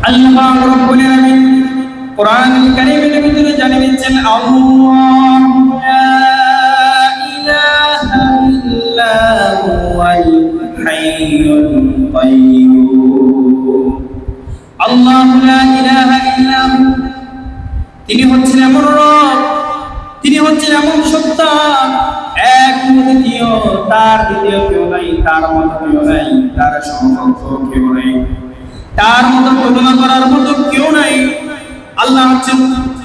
আল্লাহ রাব্বুল আলামিন কোরআনুল কারীমের ভিতরে জানিয়ে দিচ্ছেন আল্লাহু লা ইলাহা ইল্লা হুয়াল হাইয়ুল কাইয়্যুম। আল্লাহু লা ইলাহা ইল্লা হু, তিনি হচ্ছেন এমন রব, তিনি হচ্ছেন এমন সত্তা, এক দ্বিতীয়, তার দ্বিতীয় কেউ নাই, তার মতো কেউ নাই, তার সমকক্ষ কেউ নাই, তার মতো তুলনা করার মতো কেউ নাই। আল্লাহ হচ্ছেন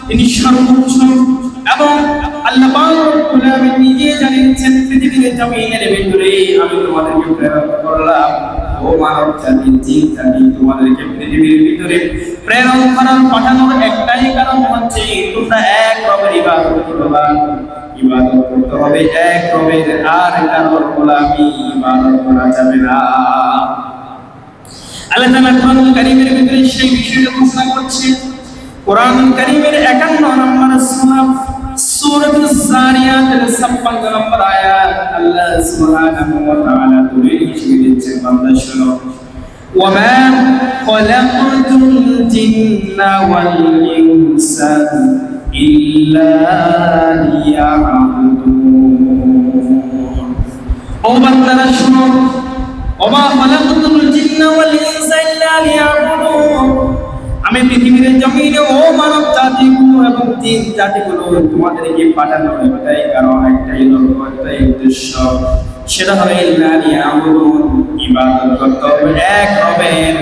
তিনি সর্বোচ্চ, এবং আল্লাহ পাক রব্বুল আলামিন নিজে জানিয়েছেন পৃথিবীর জমিনের ভিতরে আমি তোমাদেরকে প্রেরণ করলাম। ও মানব জাতি, জিন জাতি, তোমাদেরকে পৃথিবীর ভিতরে প্রেরণ করার পাঠানোর একটাই কারণ হচ্ছে তোমরা এক রবের ইবাদত করবা। ইবাদত করতে হবে এক রবের, আর কারোর গোলামি ইবাদত করা যাবে না। আল্লাহ তাআলা কোরআনুল কারীমের ভিতরে সেই বিষয়টা ঘোষণা করছে। কোরআনুল কারীমের 51 নম্বর সূরা সূরাতুজ জারিয়াতের 56 নম্বর আয়াত আল্লাহ সুবহানাহু ওয়া তাআলা তুলে শিখিয়ে দিচ্ছেন, বান্দা শোনো, ওয়ামা খালাকতুল জিন্না ওয়াল ইনসা ইল্লা লিয়াবুদুন। ও বান্দারা শোনো, ওমা খালাকতুল জিন্না ওয়াল ইনসা ইল্লা লিয়াবুদুন, আমি পৃথিবীর জমিনে ও মানব জাতিগুলো এবং জিন জাতিগুলো তোমাদেরকে পাঠানো একটাই কারণ, একটাই লক্ষ্য, একটাই উদ্দেশ্য, সেটা হলো ইল্লা লিয়াবুদুন, ইবাদত করতে হবে এক রবের,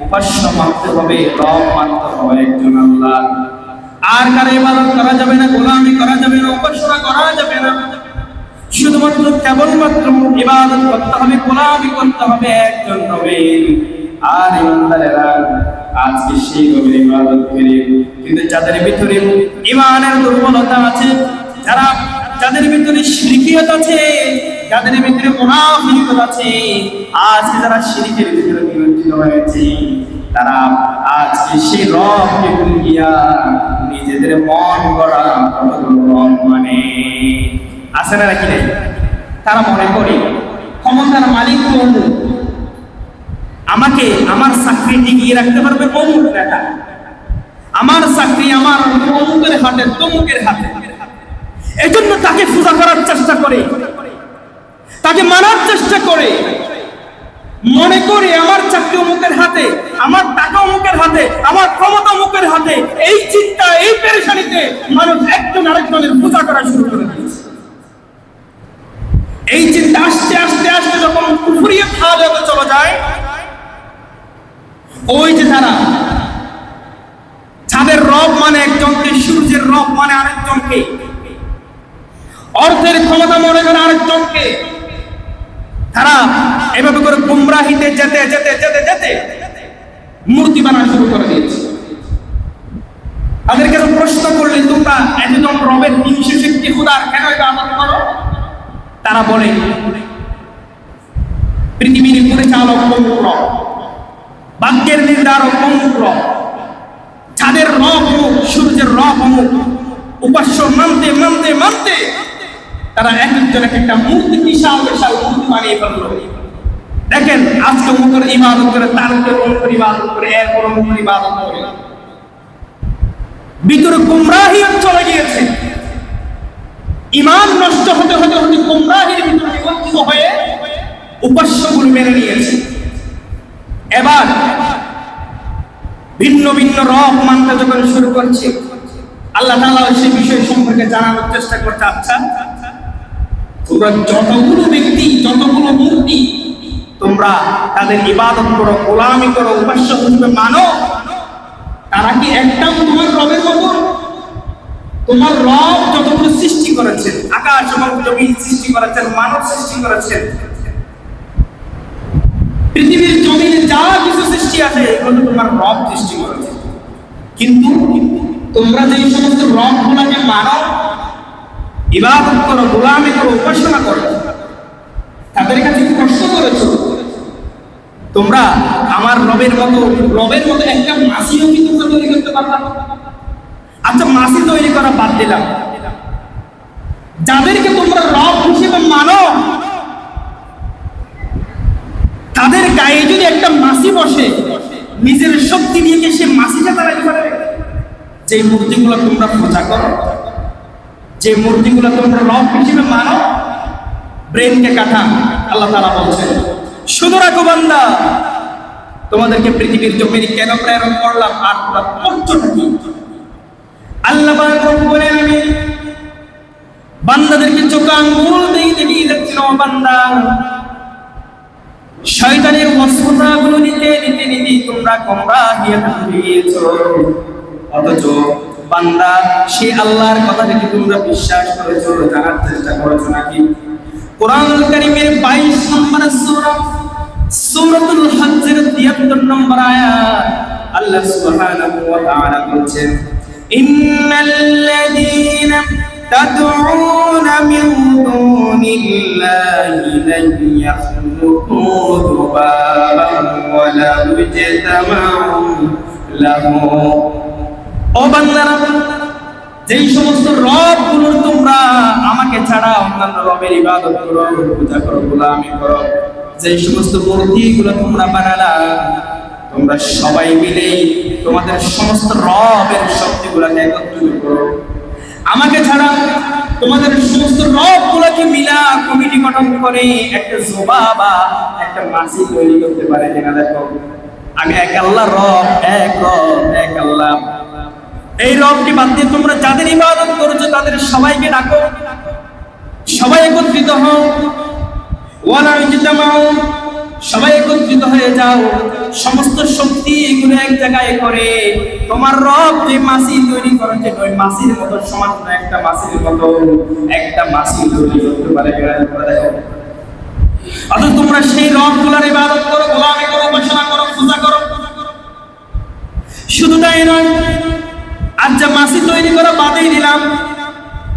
উপাস্য মানতে হবে, রব মানতে হবে একজন আল্লাহ। আর কারো ইবাদত করা যাবে না, গোলামি করা যাবে না, উপাসনা করা যাবে না। শুধুমাত্র কেবলমাত্র ইবাদত করতে হবে, গোলামি করতে হবে একজন রবের। আর ইমানদারেরা আজকে সেই রবের ইবাদত করে, কিন্তু যাদের ভিতরে ঈমানের দুর্বলতা আছে, যাদের ভিতরে শিরকিয়ত আছে, যাদের ভিতরে মুনাফিকত আছে, আজকে যারা শিরকের ভিতরে নিমজ্জিত হয়েছে, তারা আজকে সেই রবকে ভুলে গিয়া নিজেদের মন গড়া রব মানে আছে না নাকি নেই? তারা মনে করে ক্ষমতার মালিক অমুক, আমাকে আমার চাকরি টিকিয়ে রাখতে পারবে অমুক নেতা, আমার চাকরি আমার অমুকের হাতে, তমুকের হাতে। এজন্য তাকে পূজা করার চেষ্টা করে, তাকে মানার চেষ্টা করে, মনে করে আমার চাকরি অমুকের হাতে, আমার টাকা অমুকের হাতে, আমার ক্ষমতা অমুকের হাতে। এই চিন্তা, এই পেরেশানিতে মানুষ একজন আরেকজনের পূজা করা শুরু করে দিয়েছে। এই চিন্তা আস্তে আস্তে আস্তে যখন কুফরিয়ে হালতে চলে যায়, ওই যে তারা চাঁদের রব মানে একজনকে, সূর্যের রব মানে আরেকজনকে, অর্থের ক্ষমতা মনে করে আরেকজনকে, তারা এভাবে করে গুমরাহিতে যেতে যেতে যেতে যেতে মূর্তি বানানো শুরু করে দিয়েছে। তাদেরকে প্রশ্ন করলে তোমরা একজন রবের বিশেষজ্ঞ খোদার কেন ইবাদত করো? তারা বলে পৃথিবীর পরিচালক অমুক রব, ভাগ্যের নির্ধারক অমুক রব, চাঁদের রব অমুক, সূর্যের রব অমুক। উপাস্য মানতে মানতে মানতে তারা এক একজন এক একটা মূর্তি, বিশাল বিশাল মূর্তি বানিয়ে ফেলল। দেখেন আজকে অমুকের ইবাদত করে, তার অমুকের ইবাদত করে, এরপর অমুকের ইবাদত করে, ভিতরে গুমরাহি চলে গিয়েছে। ঈমান নষ্ট হতে হতে হতে গুমরাহির ভিতরে নিমজ্জিত হয়ে উপাস্যগুলো মেনে নিয়েছে। এবার ভিন্ন ভিন্ন রব মানতে যখন শুরু করছে, আল্লাহ তাআলা সেই বিষয় সম্পর্কে জানানোর চেষ্টা করতে, আচ্ছা তোমরা যতগুলো ব্যক্তি, যতগুলো মূর্তি তোমরা তাদের ইবাদত করো, গোলামি করো, উপাস্য হিসেবে মানো, তারা কি একদম তোমার রবের মতো? তোমার রব যতগুলো সৃষ্টি করেছেন, আকাশ এবং জমিন সৃষ্টি করেছেন, মানব সৃষ্টি করেছেন, পৃথিবীর জমিনে যা কিছু সৃষ্টি আছে এগুলো তোমার রব সৃষ্টি করেছে। কিন্তু তোমরা যে সমস্ত রব গুলাকে মানো, ইবাদত করো, গোলামি করো, উপাসনা করো, তাদের কাছে প্রশ্ন করেছো, তোমরা আমার রবের মতো একটা মাসিও কি তোমরা তৈরি করতে পারবা? আচ্ছা মাসি তৈরি করা বাদ দিলাম, যাদেরকে তোমরা রব হিসেবে মানো তাদের গায়ে যদি একটা মাসি বসে, নিজের শক্তি নিয়ে কি সে মাসিটা দাঁড়াতে পারবে? যে মূর্তিগুলো তোমরা পূজা করো, যে মূর্তিগুলো তোমরা রব হিসেবে মানো, ব্রেনকে কাটা। আল্লাহ তাআলা বলছেন, শুধু রাখো বান্দা, তোমাদেরকে পৃথিবীর জমিনে কেন প্রেরণ করলাম আর তোমরা করছোটা কি? আল্লাহ বলেন, আমি বান্দাদেরকে চোখে আঙ্গুল দিয়ে দেখিয়ে যাচ্ছিল, বান্দা শয়তানের ওয়াসওয়াসাগুলো নিতে নিতে নিতে তোমরা গোমরাহিতে ডুবে গিয়েছো। অথচ বান্দা সে আল্লাহর কথাকে তোমরা বিশ্বাস করেছো, জানার চেষ্টা করেছো নাকি? কোরআনুল কারীমের 22 নম্বর সূরা সূরাতুল হজ্জের 73 নম্বর আয়াত আল্লাহ সুবহানাহু ওয়া তাআলা বলছেন, ইন্নাল্লাযীনা তাদউনা মিন দুনিল্লাহি লান ইয়াখলুকু যুবাবান ওয়া লা ইজতামাউ লাহু। ও বান্দারা, যেই সমস্ত রবগুলোর তোমরা আমাকে ছাড়া অন্যান্য রবের ইবাদত করো, পূজা করো, গোলামি করো, যেই সমস্ত মূর্তিগুলো তোমরা বানালা, তোমরা সবাই মিলে তোমাদের সমস্ত রবের শক্তিগুলোকে একত্রিত করো। আমাকে ছাড়া তোমাদের সমস্ত রবগুলোকে মিলা কমিটি গঠন করে একটা জোবাবা, একটা মাসি তৈরি করতে পারে কিনা দেখো। আমি এক আল্লাহ রব, এক আল্লাহ। এই রবটি বাদ দিয়ে তোমরা যাদের ইবাদত করছো তাদের সবাইকে ডাকো, সবাই একত্রিত হও, ওয়ালা ইজতামাউ, সবাই একত্রিত হয়ে যাও, সমস্ত শক্তি এগুলো এক জায়গায় করে তোমার রব যে মাসি তৈরি করেছে ওই মাসির মতো সমান একটা মাসির মতো একটা মাসি তৈরি করতে পারে। অথচ তোমরা সেই রবগুলোর ইবাদত করো, গোলামি করো, উপাসনা করো, পূজা করো। শুধু তাই নয়, আজ যা মাসি তৈরি করা বাদেই দিলাম,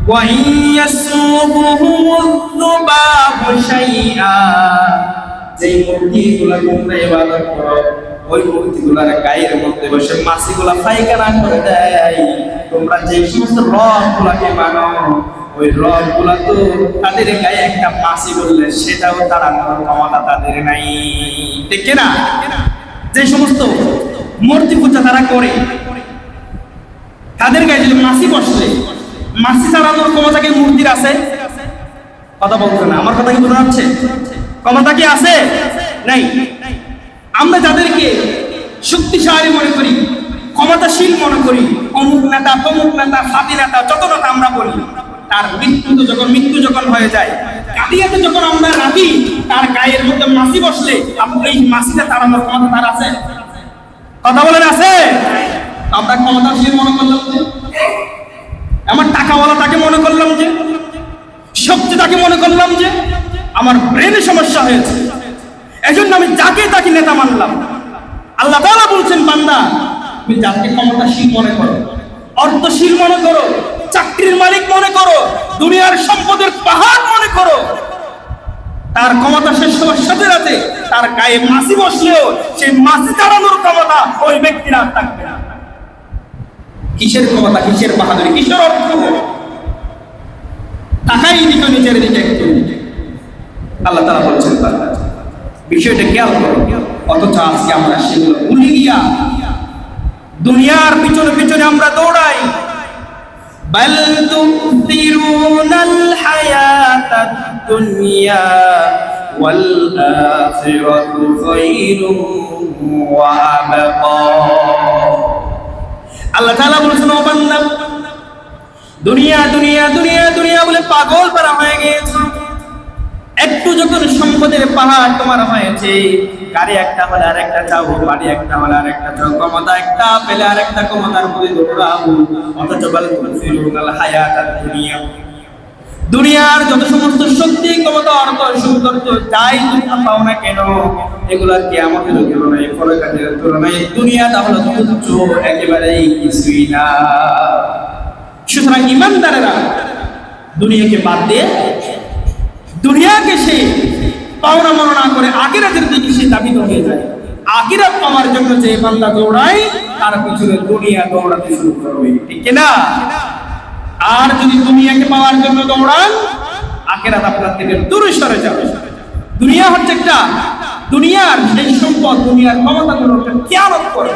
ওয়া ইয়াসুবুহুমুয-যুবাবু শাইআ, যেই মূর্তিগুলো তোমরা ইবাদত করো ওই মূর্তিগুলোর গায়ের মধ্যে বসে মাছিগুলা পায়খানা করে দেয়। তোমরা যে সমস্ত রবগুলোকে মানো ওই রবগুলা তো তাদের গায়ে একটা মাছি বললে সেটাও তারা ক্ষমতা তাদের নাই, ঠিক না? যে সমস্ত মূর্তি পূজা তারা করে তাদের গায়ে যদি মাছি বসলে মাছি তাড়ানোর ক্ষমতা কি মূর্তির আছে? কথা বলছো না, আমার কথা কি বোঝা যাচ্ছে? ক্ষমতা কি আছে? নাই। আমরা যাদেরকে শক্তিশালী মনে করি, ক্ষমতাশীল মনে করি, অমুক নেতা, তমুক নেতা, ফাঁদি নেতা, যত নেতা আমরা বলি, তার মৃত্যু যখন হয়ে যায়, কাটিয়াতে যখন আমরা রাখি, তার গায়ের মধ্যে মাছি বসলে এই মাছিটা তাড়ানোর ক্ষমতা তার আছে? কথা বলেন আছে? আমরা ক্ষমতাশীল মনে করলাম যে, আমার টাকাওয়ালা তাকে মনে করলাম যে, শক্তি তাকে মনে করলাম যে, আমার ব্রেনে সমস্যা হয়েছে, এজন্য আমি যাকে তাকে নেতা মানলাম। আল্লাহ তাআলা বলছেন, বান্দা তুমি যাকে ক্ষমতাশীল মনে করো, অর্থশীল মনে করো, চাকরির মালিক মনে করো, দুনিয়ার সম্পদের পাহাড় মনে করো, তার ক্ষমতা শেষ হওয়ার সাথে সাথে তার গায়ে মাছি বসলেও সেই মাছি তাড়ানোর ক্ষমতা ওই ব্যক্তির আর থাকবে না। কিসের ক্ষমতা, কিসের বাহাদুরি, কিসের অর্থ? তাকাই দিকে নিজের দিকে একটু। আল্লাহ তাআলা বলছেন, বান্দা বিষয়টা খেয়াল করো। অথচ আজকে আমরা সেগুলো ভুলে গিয়া দুনিয়ার পিছনে পিছনে আমরা দৌড়াই। বাল তুসিরুনাল হায়াতাদ দুনিয়া ওয়াল আখিরাতু খায়রুন ওয়া আবকা। আল্লাহ তাআলা বলেছেন, ও বান্দা দুনিয়া দুনিয়া দুনিয়া দুনিয়া বলে পাগল পারা হয়ে গেছে। একটু যখন সম্পদের পাহাড় তোমার হয়েছে, গাড়ি একটা হলে আর একটা চাও, বাড়ি একটা হলে আর একটা চাও, ক্ষমতা একটা পেলে আর একটা ক্ষমতার মধ্যে দৌড়াও। অথচ বল তুসিরুনাল হায়াতাদ দুনিয়া, দুনিয়ার যত সমস্ত শক্তি, ক্ষমতা, অর্থ, সৌন্দর্য যাই তোমরা পাও না কেন, এগুলা কিয়ামতের তুলনায়, পরকালের তুলনায় দুনিয়াটা হলো তুচ্ছ, একেবারেই কিছুই না। সুতরাং ইমানদারেরা দুনিয়াকে বাদ দিয়ে দুনিয়াকে সে পাওনা মনে না করে আখিরাতের দিকে সে দাবিত হয়ে যায়। আখিরাত পাওয়ার জন্য যে বান্দা দৌড়ায় তার পিছনে দুনিয়া দৌড়াতে শুরু করবে, ঠিক না? আর যদি দুনিয়াকে পাওয়ার জন্য দৌড়ান, আখিরাত আপনার থেকে দূরে সরে যাবে। দুনিয়া হচ্ছে একটা দুনিয়ার সেই সম্পদ, দুনিয়ার ক্ষমতাগুলোকে খেয়ানত করে।